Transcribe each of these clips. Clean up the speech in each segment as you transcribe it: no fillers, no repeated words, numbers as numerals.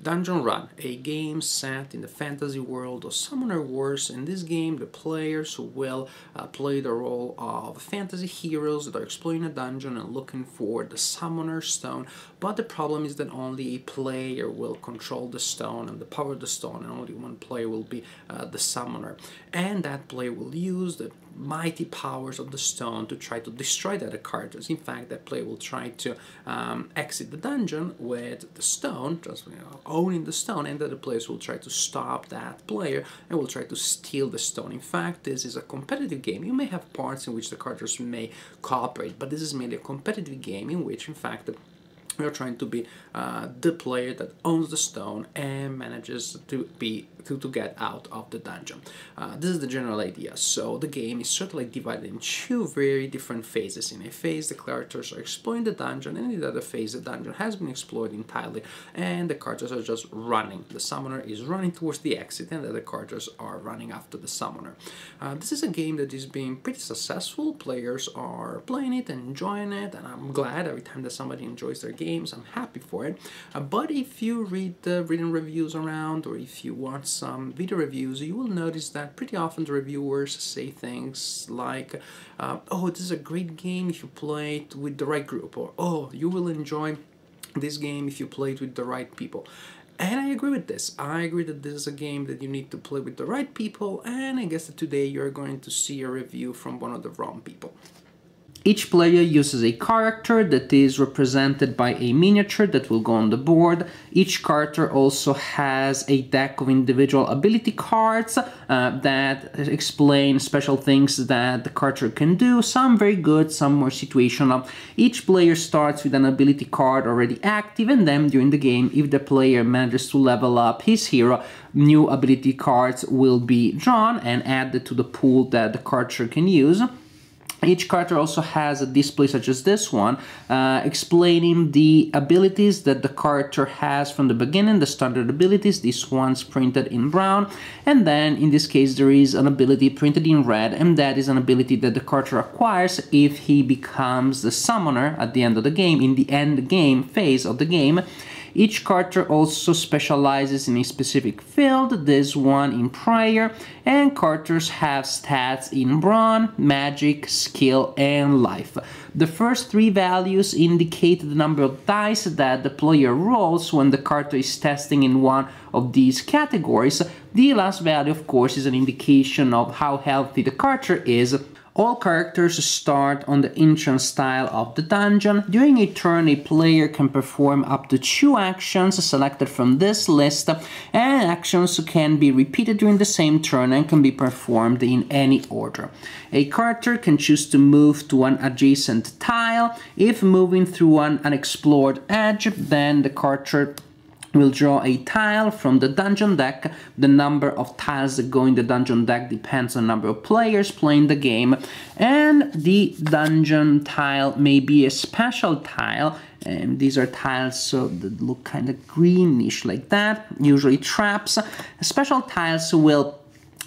Dungeon Run, a game set in the fantasy world of Summoner Wars. In this game, the players will play the role of fantasy heroes that are exploring a dungeon and looking for the Summoner Stone. But the problem is that only a player will control the stone and the power of the stone, and only one player will be the Summoner. And that player will use the mighty powers of the stone to try to destroy the other characters. In fact, that player will try to exit the dungeon with the stone, just owning the stone, and the other players will try to stop that player and will try to steal the stone. In fact, this is a competitive game. You may have parts in which the characters may cooperate, but this is mainly a competitive game in which, in fact, you're trying to be the player that owns the stone and manages to get out of the dungeon. This is the general idea. So the game is sort of like divided in two very different phases. In a phase, the characters are exploring the dungeon, and in the other phase, the dungeon has been explored entirely, and the characters are just running. The summoner is running towards the exit, and the other characters are running after the summoner. This is a game that is being pretty successful. Players are playing it and enjoying it, and I'm glad every time that somebody enjoys their game. I'm happy for it. But if you read the written reviews around, or if you watch some video reviews, you will notice that pretty often the reviewers say things like, oh, this is a great game if you play it with the right group, or oh, you will enjoy this game if you play it with the right people. And I agree with this. I agree that this is a game that you need to play with the right people, and I guess that today you're going to see a review from one of the wrong people. Each player uses a character that is represented by a miniature that will go on the board. Each character also has a deck of individual ability cards that explain special things that the character can do, some very good, some more situational. Each player starts with an ability card already active, and then during the game, if the player manages to level up his hero, new ability cards will be drawn and added to the pool that the character can use. Each character also has a display such as this one, explaining the abilities that the character has from the beginning, the standard abilities. This one's printed in brown, and then in this case there is an ability printed in red, and that is an ability that the character acquires if he becomes the summoner at the end of the game, in the end game phase of the game. Each character also specializes in a specific field, this one in prayer, and characters have stats in brawn, magic, skill, and life. The first three values indicate the number of dice that the player rolls when the character is testing in one of these categories. The last value, of course, is an indication of how healthy the character is. All characters start on the entrance tile of the dungeon. During a turn, a player can perform up to 2 actions selected from this list, and actions can be repeated during the same turn and can be performed in any order. A character can choose to move to an adjacent tile. If moving through an unexplored edge, then the character will draw a tile from the dungeon deck. The number of tiles that go in the dungeon deck depends on the number of players playing the game, and the dungeon tile may be a special tile, and these are tiles that look kind of greenish like that, usually traps. Special tiles will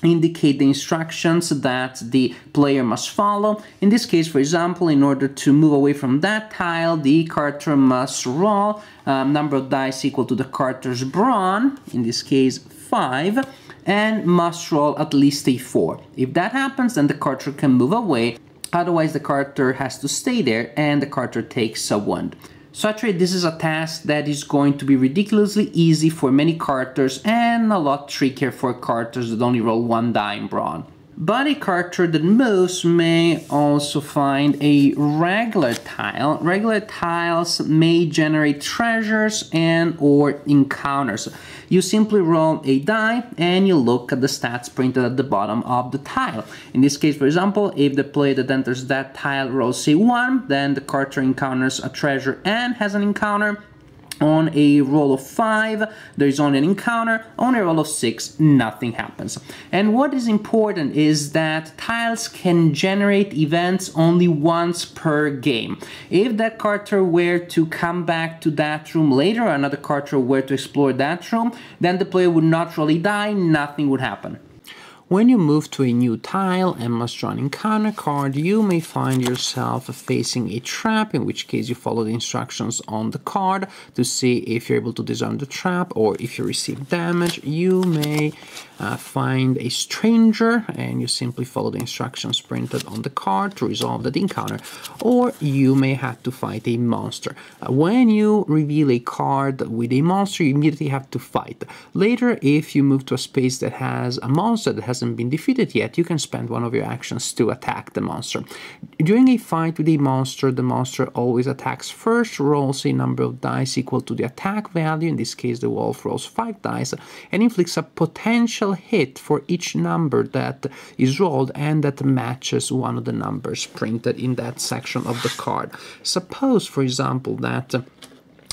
indicate the instructions that the player must follow. In this case, for example, in order to move away from that tile, the character must roll number of dice equal to the character's brawn, in this case 5, and must roll at least a 4. If that happens, then the character can move away, otherwise the character has to stay there and the character takes a wound. So actually this is a task that is going to be ridiculously easy for many characters and a lot trickier for characters that only roll 1 die in brawn. But a character that moves may also find a regular tile. Regular tiles may generate treasures and or encounters. You simply roll a die and you look at the stats printed at the bottom of the tile. In this case, for example, if the player that enters that tile rolls a 1, then the character encounters a treasure and has an encounter. On a roll of 5, there is only an encounter. On a roll of 6, nothing happens. And what is important is that tiles can generate events only once per game. If that character were to come back to that room later, or another character were to explore that room, then the player would not roll a die, nothing would happen. When you move to a new tile and must draw an encounter card, you may find yourself facing a trap, in which case you follow the instructions on the card to see if you're able to disarm the trap or if you receive damage. You may find a stranger and you simply follow the instructions printed on the card to resolve that encounter, or you may have to fight a monster. When you reveal a card with a monster, you immediately have to fight. Later, if you move to a space that has a monster that hasn't been defeated yet, you can spend one of your actions to attack the monster. During a fight with a monster, the monster always attacks first, rolls a number of dice equal to the attack value, in this case the wolf rolls 5 dice, and inflicts a potential hit for each number that is rolled and that matches one of the numbers printed in that section of the card. Suppose, for example, that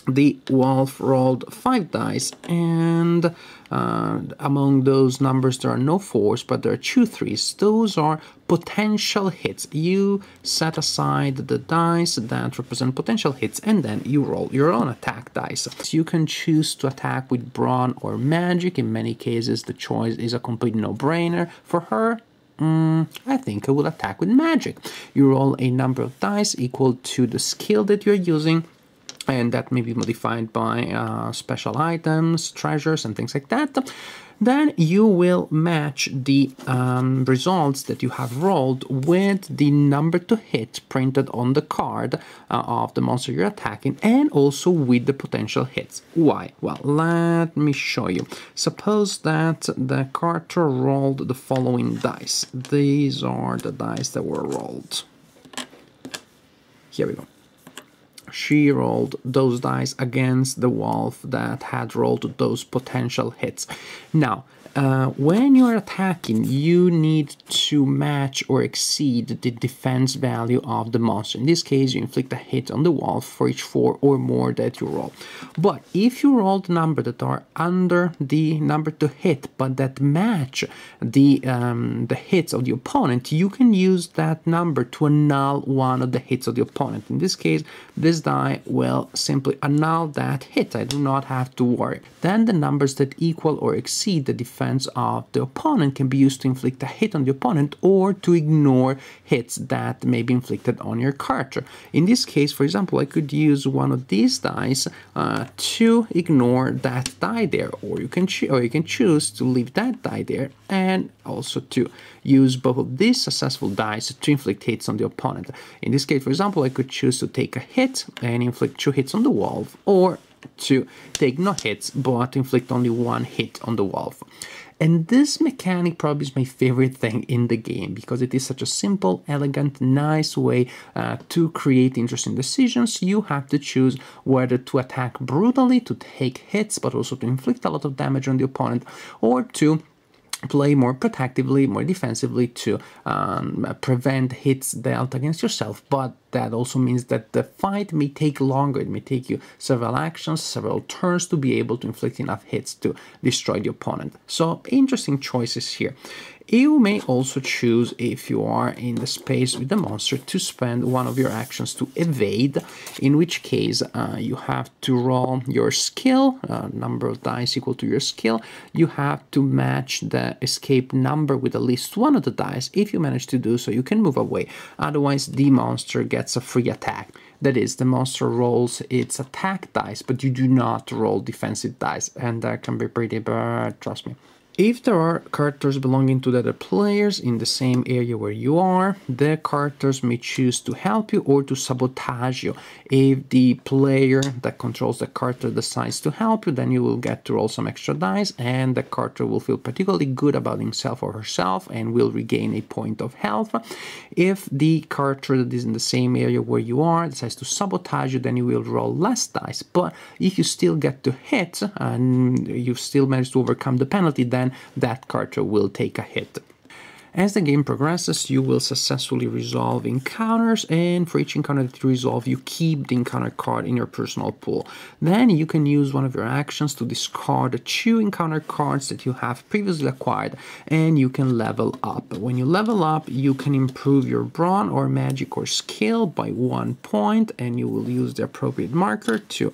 the wolf rolled 5 dice and among those numbers there are no 4s, but there are 2 3s. Those are potential hits. You set aside the dice that represent potential hits and then you roll your own attack dice. So you can choose to attack with brawn or magic. In many cases the choice is a complete no-brainer. For her, I think I will attack with magic. You roll a number of dice equal to the skill that you're using, and that may be modified by special items, treasures, and things like that. Then you will match the results that you have rolled with the number to hit printed on the card of the monster you're attacking, and also with the potential hits. Why? Well, let me show you. Suppose that the character rolled the following dice. These are the dice that were rolled. Here we go. She rolled those dice against the wolf that had rolled those potential hits. Now, when you're attacking, you need to match or exceed the defense value of the monster. In this case, you inflict a hit on the wolf for each 4 or more that you roll. But if you roll the number that are under the number to hit, but that match the hits of the opponent, you can use that number to annul one of the hits of the opponent. In this case, this die will simply annul that hit. I do not have to worry. Then the numbers that equal or exceed the defense of the opponent can be used to inflict a hit on the opponent or to ignore hits that may be inflicted on your character. In this case, for example, I could use one of these dice to ignore that die there, or you can choose to leave that die there and also to use both of these successful dice to inflict hits on the opponent. In this case, for example, I could choose to take a hit and inflict 2 hits on the wolf, or to take no hits but inflict only 1 hit on the wolf. And this mechanic probably is my favorite thing in the game, because it is such a simple, elegant, nice way to create interesting decisions. You have to choose whether to attack brutally, to take hits, but also to inflict a lot of damage on the opponent, or to play more protectively, more defensively, to prevent hits dealt against yourself. But that also means that the fight may take longer. It may take you several actions, several turns to be able to inflict enough hits to destroy the opponent. So interesting choices here. You may also choose, if you are in the space with the monster, to spend one of your actions to evade, in which case you have to roll your skill, number of dice equal to your skill. You have to match the escape number with at least one of the dice. If you manage to do so, you can move away. Otherwise, the monster gets a free attack. That is, the monster rolls its attack dice, but you do not roll defensive dice, and that can be pretty bad, trust me. If there are characters belonging to the other players in the same area where you are, the characters may choose to help you or to sabotage you. If the player that controls the character decides to help you, then you will get to roll some extra dice, and the character will feel particularly good about himself or herself and will regain a point of health. If the character that is in the same area where you are decides to sabotage you, then you will roll less dice. But if you still get to hit and you still manage to overcome the penalty, then that character will take a hit. As the game progresses, you will successfully resolve encounters, and for each encounter that you resolve, you keep the encounter card in your personal pool. Then you can use one of your actions to discard the 2 encounter cards that you have previously acquired, and you can level up. When you level up, you can improve your brawn or magic or skill by 1 point, and you will use the appropriate marker to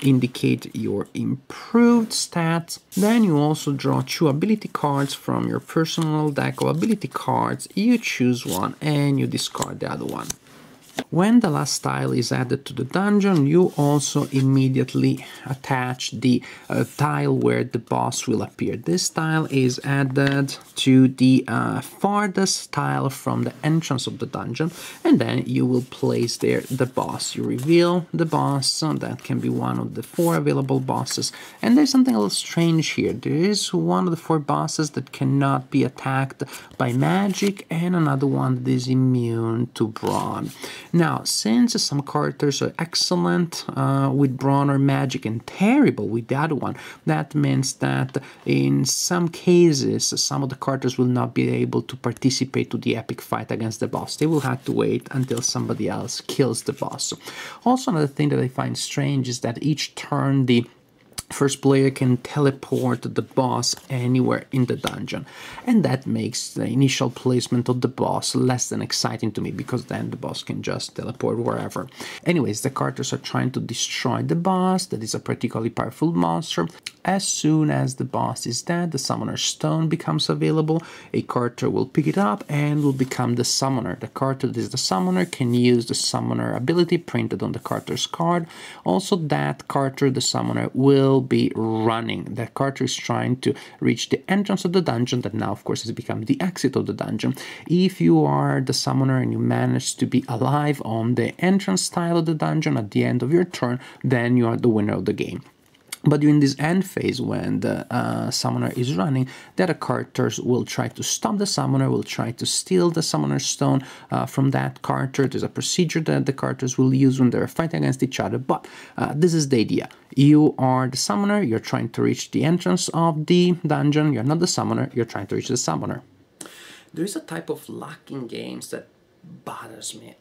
indicate your improved stats. Then you also draw 2 ability cards from your personal deck of ability cards. You choose one and you discard the other one. When the last tile is added to the dungeon, you also immediately attach the tile where the boss will appear. This tile is added to the farthest tile from the entrance of the dungeon, and then you will place there the boss. You reveal the boss, that can be one of the 4 available bosses. And there's something a little strange here. There is one of the 4 bosses that cannot be attacked by magic, and another one that is immune to brawn. Now, since some characters are excellent with brawn or magic and terrible with the other one, that means that in some cases, some of the characters will not be able to participate to the epic fight against the boss. They will have to wait until somebody else kills the boss. Also, another thing that I find strange is that each turn the first player can teleport the boss anywhere in the dungeon, and that makes the initial placement of the boss less than exciting to me, because then the boss can just teleport wherever. Anyways, the characters are trying to destroy the boss. That is a particularly powerful monster. As soon as the boss is dead, the summoner stone becomes available. A character will pick it up and will become the summoner. The character that is the summoner can use the summoner ability printed on the character's card. Also, that character, the summoner, will be running. That character is trying to reach the entrance of the dungeon, that now of course has become the exit of the dungeon. If you are the summoner and you manage to be alive on the entrance tile of the dungeon at the end of your turn, then you are the winner of the game. But during this end phase, when the summoner is running, the other characters will try to stop the summoner, will try to steal the summoner stone from that character. There's a procedure that the characters will use when they're fighting against each other, but this is the idea. You are the summoner, you're trying to reach the entrance of the dungeon. You're not the summoner, you're trying to reach the summoner. There is a type of luck in games that bothers me.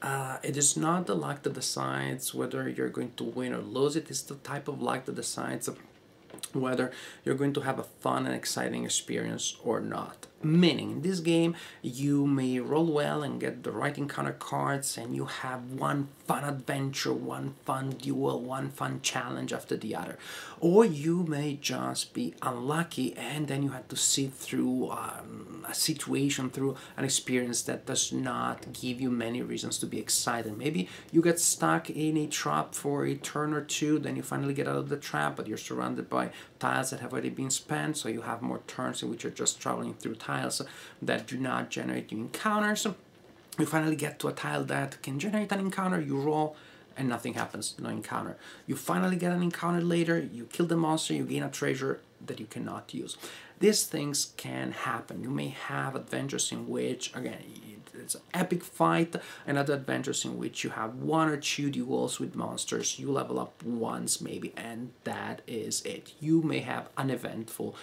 It is not the luck that decides whether you're going to win or lose. It is the type of luck that decides whether you're going to have a fun and exciting experience or not. Meaning, in this game, you may roll well and get the right encounter cards, and you have one fun adventure, one fun duel, one fun challenge after the other. Or you may just be unlucky, and then you have to sit through a situation, through an experience that does not give you many reasons to be excited. Maybe you get stuck in a trap for a turn or two, then you finally get out of the trap, but you're surrounded by tiles that have already been spent, so you have more turns in which you're just traveling through tiles that do not generate new encounters. You finally get to a tile that can generate an encounter, you roll, and nothing happens, no encounter. You finally get an encounter later, you kill the monster, you gain a treasure that you cannot use. These things can happen. You may have adventures in which, again, it's an epic fight, and other adventures in which you have 1 or 2 duels with monsters, you level up once maybe, and that is it. You may have uneventful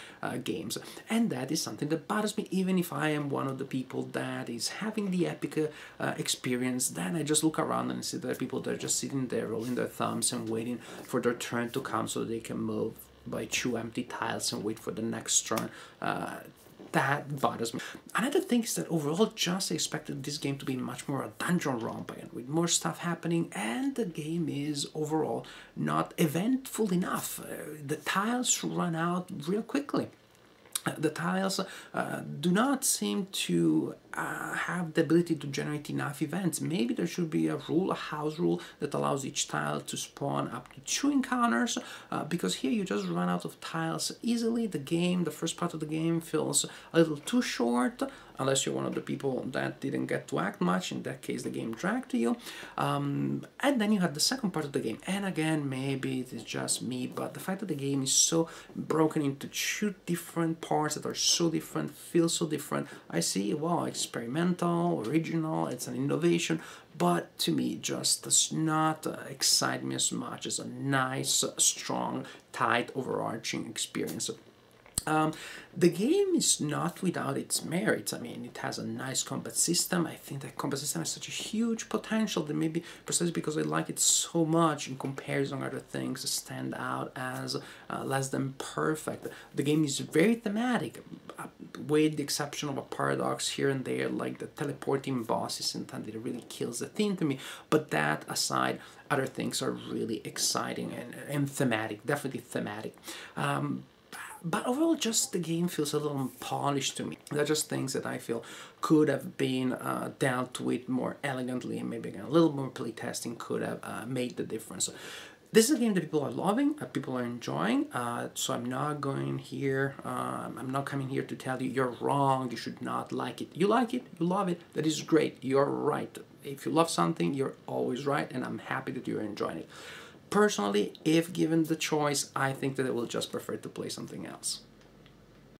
games, and that is something that bothers me. Even if I am one of the people that is having the epic experience, then I just look around and see that people that are just sitting there rolling their thumbs and waiting for their turn to come so they can move by 2 empty tiles and wait for the next turn. That bothers me. Another thing is that overall, just expected this game to be much more a dungeon romp, again, with more stuff happening, and the game is overall not eventful enough. The tiles run out real quickly. The tiles do not seem to have the ability to generate enough events. Maybe there should be a rule, a house rule, that allows each tile to spawn up to 2 encounters, because here you just run out of tiles easily. The game, the first part of the game, feels a little too short, unless you're one of the people that didn't get to act much. In that case, the game dragged to you. And then you have the second part of the game, and again, maybe it is just me, but the fact that the game is so broken into 2 different parts that are so different, feel so different. I see, wow, experimental, original, it's an innovation, but to me, it just does not excite me as much as a nice, strong, tight, overarching experience. Um, the game is not without its merits. I mean, it has a nice combat system. I think that combat system has such a huge potential that maybe precisely because I like it so much in comparison to other things stand out as less than perfect. The game is very thematic, with the exception of a paradox here and there, like the teleporting boss isn't that it really kills the theme to me. But that aside, other things are really exciting and thematic, definitely thematic. But overall, just the game feels a little unpolished to me. They're just things that I feel could have been dealt with more elegantly, and maybe again, a little more playtesting could have made the difference. This is a game that people are loving, people are enjoying. So I'm not going here. I'm not coming here to tell you you're wrong. You should not like it. You like it. You love it. That is great. You're right. If you love something, you're always right, and I'm happy that you're enjoying it. Personally, if given the choice, I think that I will just prefer to play something else.